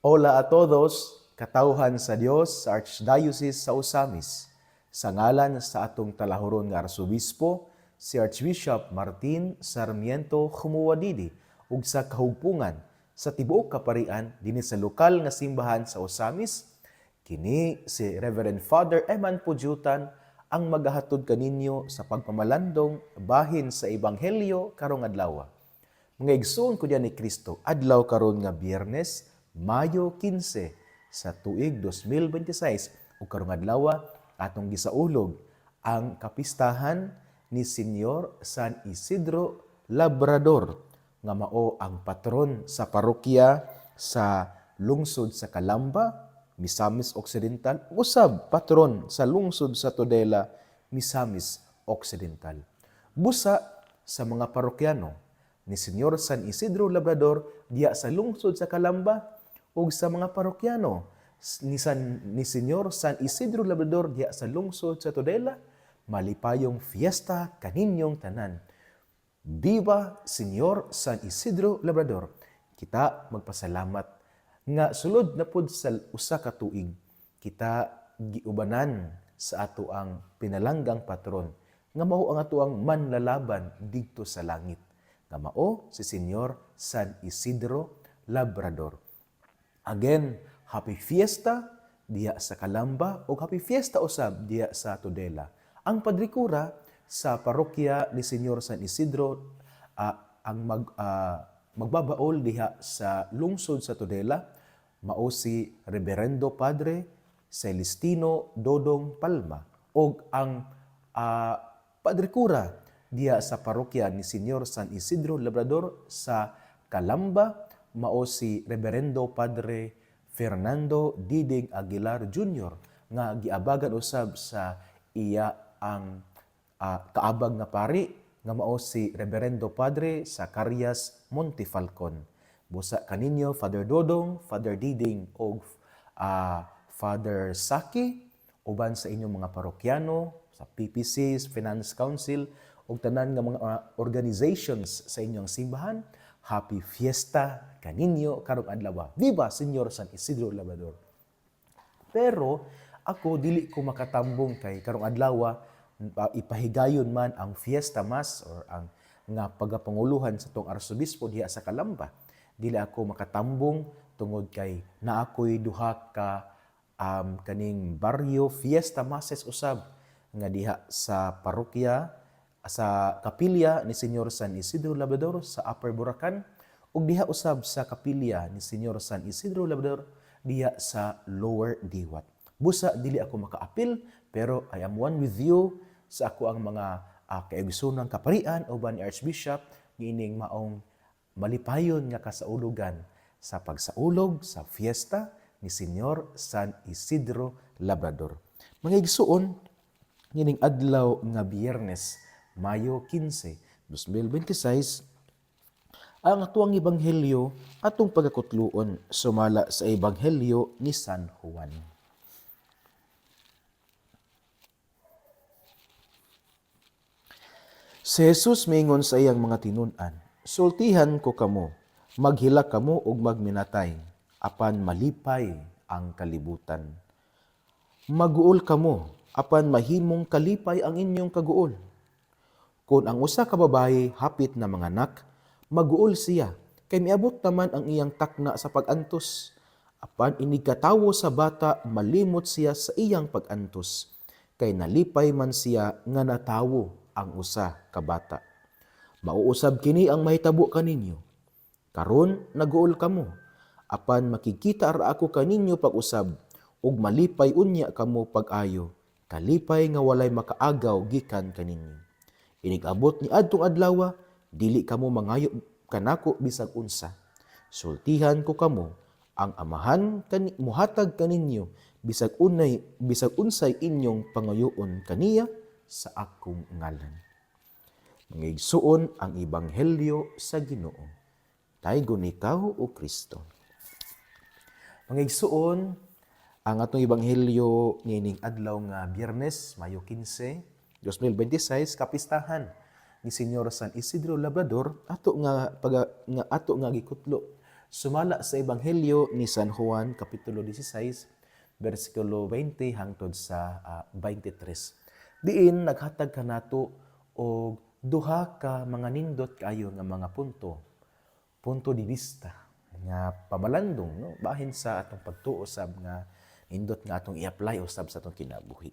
Hola a todos, katawhan sa Dios sa Archdiocese sa Osamis. Sa ngalan sa atong talahuron nga Arsobispo, si Archbishop Martin Sarmiento Khumuwadidi ug sa kahugpungan sa tibuok kaparian dinhi sa lokal nga simbahan sa Osamis, kini si Reverend Father Eman Pudyutan ang magahatod kaninyo sa pagpamalandong bahin sa Ebanghelyo karong adlaw. Mga igsoon ko diyan ni Kristo, adlaw karon nga Biyernes, Mayo 15 sa tuig 2026 ug karong adlaw atong gisaulog ang kapistahan ni Senyor San Isidro Labrador nga mao ang patron sa parokya sa lungsod sa Calamba, Misamis Occidental, usab patron sa lungsod sa Tudela, Misamis Occidental. Busa sa mga parokyano ni Senyor San Isidro Labrador diya sa lungsod sa Calamba ug sa mga parokyano ni Senyor San Isidro Labrador diya sa lungsod sa Tudela, malipayong fiesta kaninyong tanan. Viva Senyor San Isidro Labrador. Kita magpasalamat nga sulod na pud sa usa ka tuig kita giubanan sa ato ang pinalanggang patron nga mao ang ato ang manlalaban didto sa langit nga mao si Senyor San Isidro Labrador. Again, happy fiesta diya sa Calamba o happy fiesta usab diya sa Tudela. Ang padrikura sa parokya ni Senyor San Isidro ang magbabaol diha sa lungsod sa Tudela mao si Reverendo Padre Celestino Dodong Palma o ang padrikura diya sa parokya ni Senyor San Isidro Labrador sa Calamba mao si Reverendo Padre Fernando Diding Aguilar Jr. nga giabagan usab sa iya ang kaabag nga pari nga mao si Reverendo Padre Zacarias Montefalcon. Busa kaninyo Father Dodong, Father Diding o Father Saki uban sa inyong mga parokyano sa PPCs, Finance Council ug tanan nga mga organizations sa inyong simbahan. Happy fiesta kaninyo karong adlaw. Viva Senyor San Isidro Labrador. Pero ako dili ko makatambong kay karong adlaw ipahigayon man ang fiesta mass or ang nga pagapanguluhan sa tong arsobispo diha sa Calamba. Dili ako makatambong tungod kay naakoy duha ka kaning barrio fiesta masses usab nga diha sa parokya sa kapilya ni Senyor San Isidro Labrador sa Upper Bulacan ug diha usab sa kapilya ni Senyor San Isidro Labrador diha sa Lower Diwat. Busa dili ako makaapil pero I am one with you sa ako ang mga kaigsoonang kaparian uban ni Archbishop niining maong malipayon nga kasaulugan sa pagsaulog sa fiesta ni Senyor San Isidro Labrador. Mga igsuon, nining adlaw nga Biyernes, Mayo 15, 2026, ang atuang ebanghelyo atong pagakutluon sumala sa ebanghelyo ni San Juan. Si Jesus mingon sa iyang mga tinun-an, sultihan ko kamo, maghila kamo ug magminatay, apan malipay ang kalibutan. Maguol kamo, apan mahimong kalipay ang inyong kaguol. Kung ang usa ka babaye hapit na manganak, maguol siya, kay miabot naman ang iyang takna sa pag-antos. Apan inigkatawo sa bata, malimot siya sa iyang pag-antos, kay nalipay man siya nga natawo ang usa ka bata. Mauusab kini ang mahitabo kaninyo. Karon naguol kamo, apan makikita ra ako kaninyo pag-usab, ug malipay unya kamo pag-ayo, kalipay nga walay makaagaw gikan kaninyo. Inigabot ni adtong adlaw, dili kamo mangayo kanako bisag unsa. Sultihan ko kamo, ang amahan muhatag kaninyo bisag unsay inyong pangayoon kaniya sa akong ngalan. Mga igsuon ang ebanghelyo sa Ginoo. Taygon ikaw o Kristo. Mga igsuon, ang atong ebanghelyo niining adlaw nga Biyernes, Mayo 15, 2026 kapistahan ni Senyor San Isidro Labrador ato nga gikutlo Sumala sa Ebanghelyo ni San Juan, Kapitulo 16, versikulo 20 hangtod sa 23. Diin, naghatag ka nato o duha ka mga nindot kayo nga mga punto di vista, nga pamalandong, no? Bahin sa atong pagtuo sab nga nindot nga atong i-apply usab sa atong kinabuhi.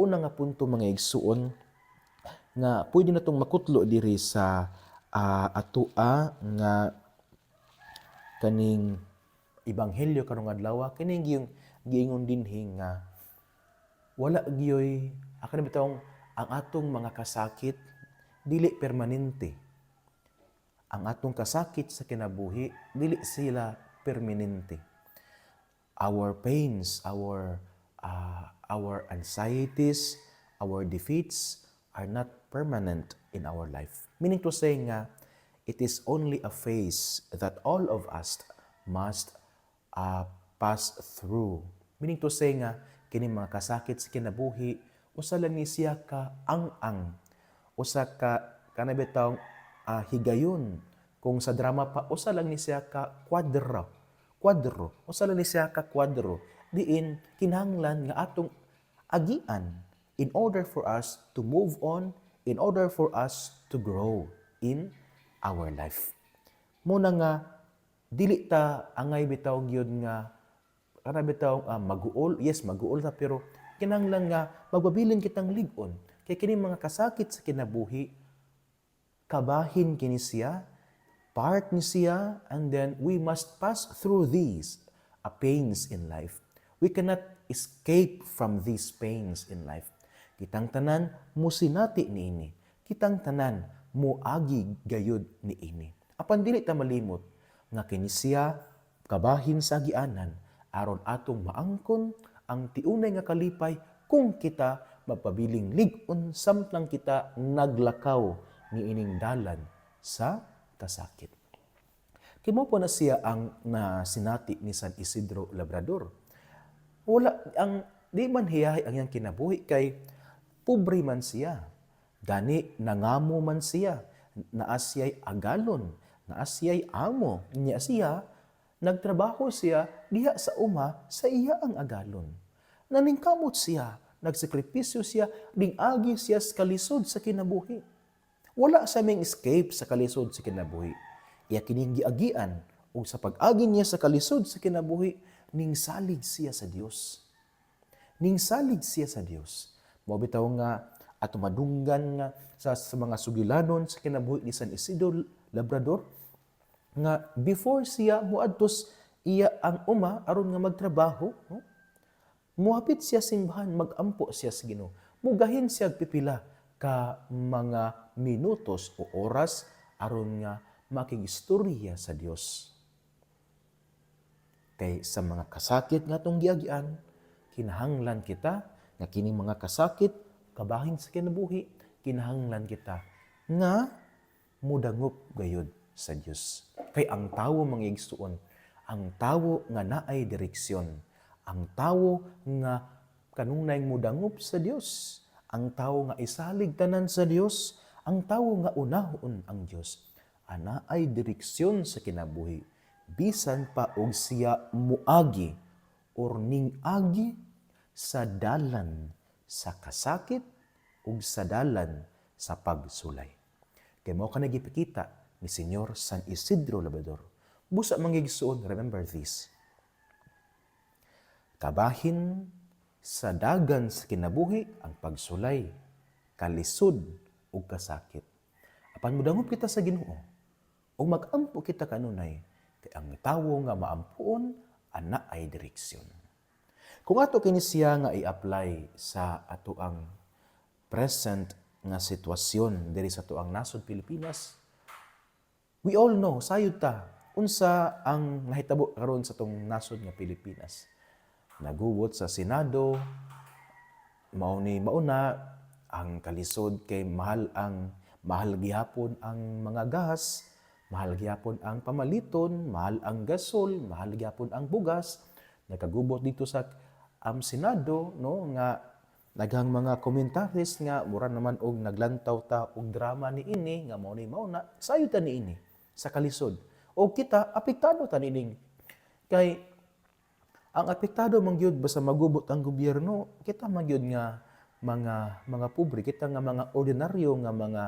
Una nga punto mga igsuon, nga pwede na itong makutlo diri sa atua nga kaning Ebanghelyo karong adlaw, kining giingon dinhi nga wala giyoy akan bitawng ang atong mga kasakit dili permanente. Ang atong kasakit sa kinabuhi dili sila permanente. Our pains, our anxieties, our defeats are not permanent in our life. Meaning to say nga, it is only a phase that all of us must pass through. Meaning to say nga, kini mga kasakit sa kinabuhi, usa lang ni siya ka ang-ang, usa ka kanabitaw higayon. Kung sa drama pa, usa lang ni siya ka kwadro, usa lang ni siya ka kwadro. Diin, kinahanglan nga atong agian in order for us to move on, in order for us to grow in our life. Muna nga, dili ta angay bitaw gyud nga kana bitaw maguol, yes maguol ta, pero kinahanglan nga magbabilin kitang lig-on kay kini mga kasakit sa kinabuhi, kabahin kini siya, part ni siya, and then we must pass through these pains in life. We cannot escape from these pains in life. Kitang tanan musinati niini, kitang tanan muagi gayud niini. Apan dili ta malimot nga kini siya kabahin sa agianan aron atong maangkon ang tiunay nga kalipay kung kita magpabiling lig-on samtang kita naglakaw niining dalan sa kasakit. Kimo po na siya ang nasinati ni San Isidro Labrador. Wala ang di man hiyahay ang iyang kinabuhi kay pobre man siya. Gani nangamo man siya, naa siya'y agalon, naa siya'y amo. Niya siya, nagtrabaho siya diha sa uma sa iya ang agalon. Naningkamot siya, nagsakripisyo siya, ding-agi siya sa kalisod sa kinabuhi. Wala sa ming escape sa kalisod sa kinabuhi. Iya kining giagian o sa pag-agi niya sa kalisod sa kinabuhi, ning salig siya sa Dios. Ning salig siya sa Dios. Mao bitaw nga ato madunggan nga sa mga sugilanon sa kinabuhi ni San Isidro Labrador nga before siya muadtos iya ang uma aron nga magtrabaho, no? Muhapit siya simbahan, magampo siya sa Ginoo. Mugahin siya pipila ka mga minutos o oras aron nga makigistorya sa Dios. Kay sa mga kasakit nga tong giagian, kinahanglan kita nga kining mga kasakit kabahin sa kinabuhi, kinahanglan kita nga mudangop gayud sa Dios. Kay ang tawo mga igsuon, ang tawo nga naay direksyon, ang tawo nga kanunay mudangop sa Dios, ang tawo nga isalig tanan sa Dios, ang tawo nga unahon ang Dios, ana ay direksyon sa kinabuhi. Bisan pa og siya muagi or ning-agi sa dalan sa kasakit ug sa dalan sa pagsulay. Kay mao ka nagipakita ni Senyor San Isidro Labrador. Busa mangigsuon, remember this. Kabahin sa dagan sa kinabuhi ang pagsulay, kalisod ug kasakit. Apan mudangop kita sa Ginoo ug magampo kita kanunay kay ang tawo nga maampuon ana ay direksyon. Kung ato kini siya nga i-apply sa ato ang present nga sitwasyon diri sa ato ang nasod Pilipinas, we all know sayud ta unsa ang nahitabo karon sa atong nasod nga Pilipinas. Naguwot sa Senado, mauna ang kalisod kay mahal gihapon ang mga gas, mahal gihapon ang pamaliton, mahal ang gasol, mahal gihapon ang bugas. Nagkagubot dito sa Senado, no, nga naghang mga komentaris nga mura naman og naglantaw ta og drama ni ini nga mao ni mauna sayo ta ni ini sa kalisod O kita apektado ta nining. Kay ang apektado man gyud basta magubot ang gobyerno, kita man gyud nga mga pobre, kita nga mga ordinaryo nga mga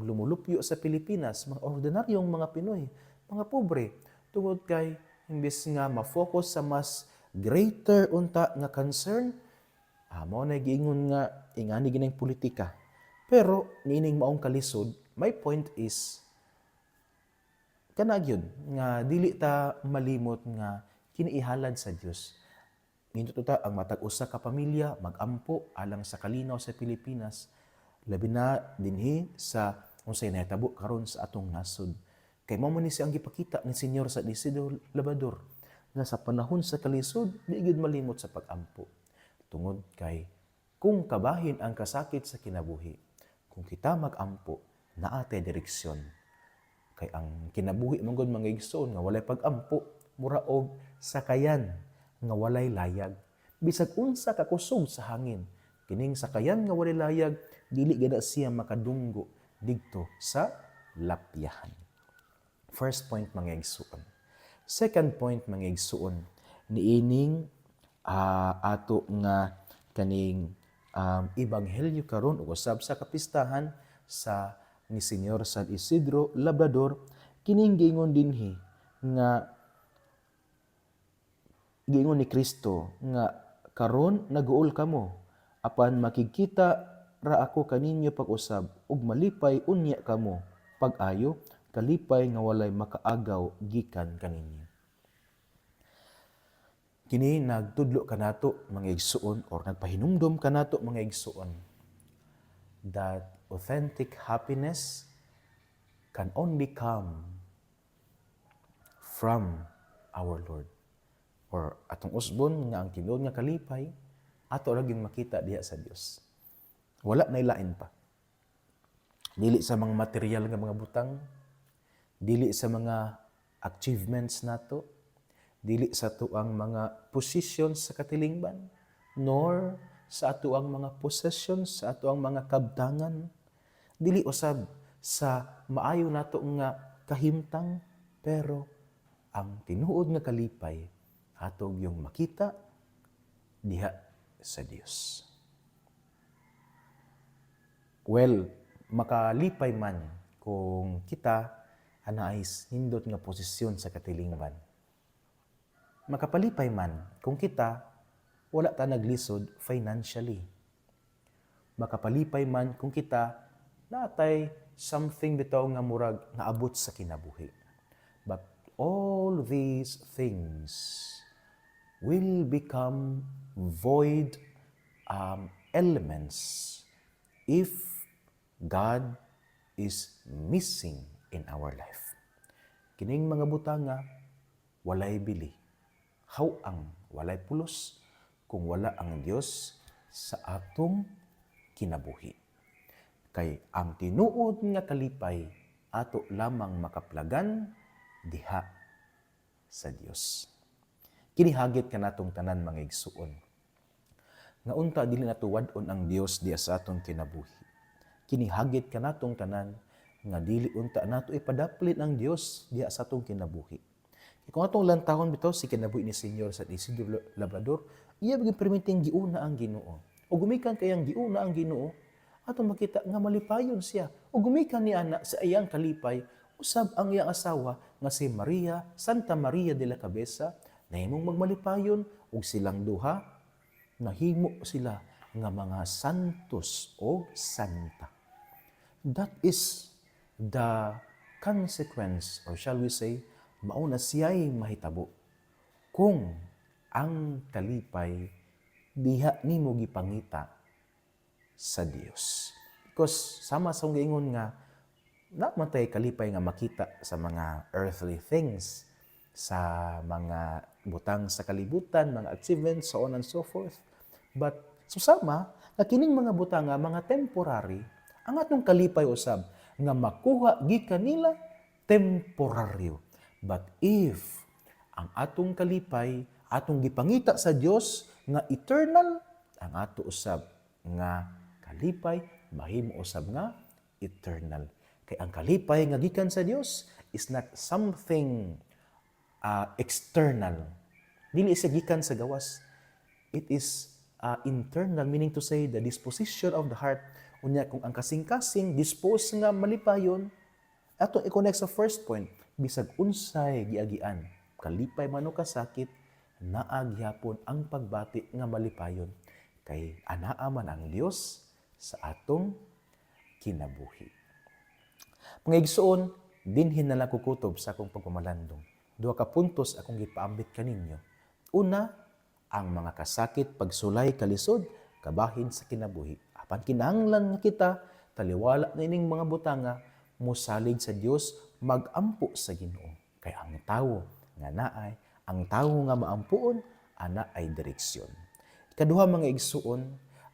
lumulupyo sa Pilipinas, mga ordinaryong mga Pinoy, mga pobre. Tungod kay imbes nga ma-focus sa mas greater unta nga concern, mao na giingon nga ingani gining politika. Pero nining maong kalisod, my point is kana gyud nga dili ta malimot nga kiniihalad sa Dios. Nindot ta ang matag usa ka pamilya magampo alang sa kalinaw sa Pilipinas, labi na dinhi sa unsay nahitabo karon sa atong nasod. Kay mao man ni siyang gipakita ni Senyor sa Isidro Labrador nga sa panahon sa kalisod di gyud malimot sa pag-ampo. Tungod kay kung kabahin ang kasakit sa kinabuhi, kung kita mag-ampo, naatay direksyon. Kay ang kinabuhi mong gud mga igsoon nga walay pag-ampo, mura og sakayan nga walay layag. Bisag unsa ka kusog sa hangin, kining sakayan nga walay layag dili gid siya makadunggo didto sa lapyahan. First point mga igsoon. Second point mga igsoon, niining ato nga kaning ebanghelyo karon ug usab sa kapistahan sa ni Senyor San Isidro Labrador, kining giingon dinhi nga giingon ni Kristo nga karon naguol kamo apan makikita ra ako kaninyo pag-usab ug malipay unya kamo pag-ayo kalipay nga walay makaagaw gikan kaninyo. Kini nagtudlo kanato mga igsuon or nagpahinumdom kanato mga igsuon that authentic happiness can only come from our Lord. Or atong usbon nga ang tinuod nga kalipay ato ra gyud makita diha sa Dios. Wala na ilain pa. Dili sa mga material nga mga butang, dili sa mga achievements nato, dili sa tuang mga positions sa katilingban, nor sa atuang mga possessions, sa atuang mga kabtangan, dili usab sa maayo nato nga kahimtang, pero ang tinuod nga kalipay atog yung makita diha sa Dios. Well, makalipay man kung kita anaay nindot nga posisyon sa katilingban. Makapalipay man kung kita wala ta naglisod financially. Makapalipay man kung kita natay something bitaw nga murag naabot sa kinabuhi. But all these things will become void elements if God is missing in our life. Kining mga butanga walay bili. Hawang walay pulos kung wala ang Dios sa atong kinabuhi. Kay ang tinuod nga kalipay ato lamang makaplagan diha sa Dios. Kinihagit kanatong tanan mga igsuon. Nga unta dili nato wad-on ang Dios diha sa atong kinabuhi. Kinihagit kanatong tanan nga dili unta nato ipadaplit ang Dios diha sa atong kinabuhi. Kung atong lantahon bitaw si kinabuhi ni Senyor San Isidro Labrador, iya biging permiting giuna ang Ginoo. O gumikan kayang giuna ang Ginoo, atong makita nga malipayon siya. O gumikan ni ana sa iyang kalipay, usab ang iyang asawa nga si Maria, Santa Maria de la Cabeza, nahimong magmalipayon ug silang duha nahimo sila nga mga santos o santa. That is the consequence, or shall we say, mauna siya'y mahitabo kung ang kalipay diha nimo gipangita sa Dios. Because sama sa ingon nga namatay kalipay nga makita sa mga earthly things, sa mga butang sa kalibutan, mga achievements, so on and so forth. But susama na kining mga butang nga mga temporary, ang atong kalipay usab nga makuha gikan nila temporaryo. But if ang atong kalipay, atong gipangita sa Dios nga eternal, ang ato usab nga kalipay mahimo usab nga eternal. Kay ang kalipay nga gikan sa Dios is not something external. Dili siya gikan sa gawas. It is internal, meaning to say the disposition of the heart. Unya kung ang kasing-kasing dispose nga malipayon, ato i-connect sa first point, bisag unsay giagian, kalipay man o kasakit, naa gyapon ang pagbati nga malipayon. Kay anaa man ang Dios sa atong kinabuhi. Mga igsoon, dinhin na lang kukutob sa akong pagpamalandong. Duha ka puntos akong gipaambit kaninyo. Una, ang mga kasakit, pagsulay, kalisod, kabahin sa kinabuhi. Apan kinahanglan nga kita, taliwala na ining mga butanga, musalig sa Dios, magampo sa Ginoo. Kay ang tawo nga naay, ang tawo nga maampuon, ana ay direksyon. Ikaduha mga igsuon,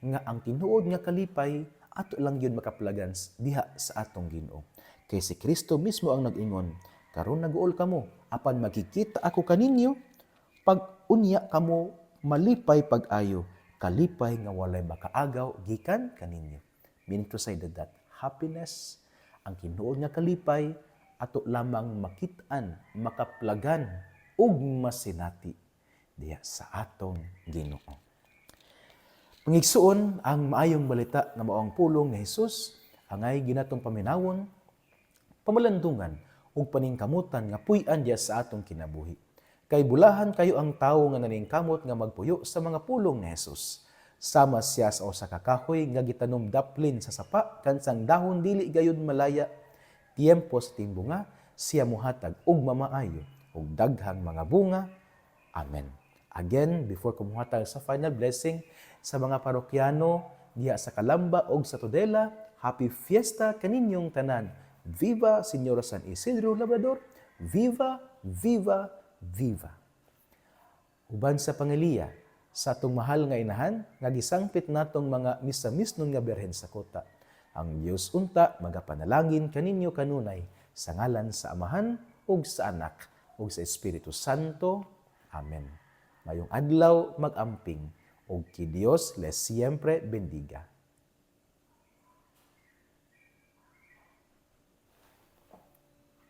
nga ang tinuod nga kalipay, ato lang yun makaplagan diha sa atong Ginoo. Kay si Kristo mismo ang nag-ingon, karon naguol kamo, apan makikita ako kaninyo, pag unya kamo malipay pag-ayo, kalipay nga walay makaagaw gikan kaninyo. Meaning to say that happiness, ang tinuod nga kalipay, ato lamang makitaan, makaplagan, ug masinati diha sa atong Ginoo. Pangigsuon, ang maayong balita nga maong pulong ni Jesus, angay ginatong paminawon, pamalandungan, ug paningkamutan nga puy-an diya sa atong kinabuhi. Kay bulahan kayo ang tawo nga naningkamot nga magpuyo sa mga pulong ni Jesus. Sama siya sa usa ka kahoy nga gitanom daplin sa sapa kansang dahon dili gayud malaya. Tiempo sa timbunga siya muhatag og mamaayo ug daghang mga bunga. Amen. Again, before kumuhatag sa final blessing sa mga parokyano diha sa Calamba ug sa Tudela, happy fiesta kaninyong tanan. Viva Señora San Isidro Labrador. Viva, viva, viva. Uban sa pangiliya, sa atong mahal nga inahan, nga gisangpit natong mga misa-misnon nga berhen sa kota. Ang Diyos unta, magapanalangin kaninyo kanunay, sa ngalan sa Amahan, ug sa Anak, ug sa Espiritu Santo. Amen. Mayong adlaw mag-amping, ug ki Dios les siempre bendiga.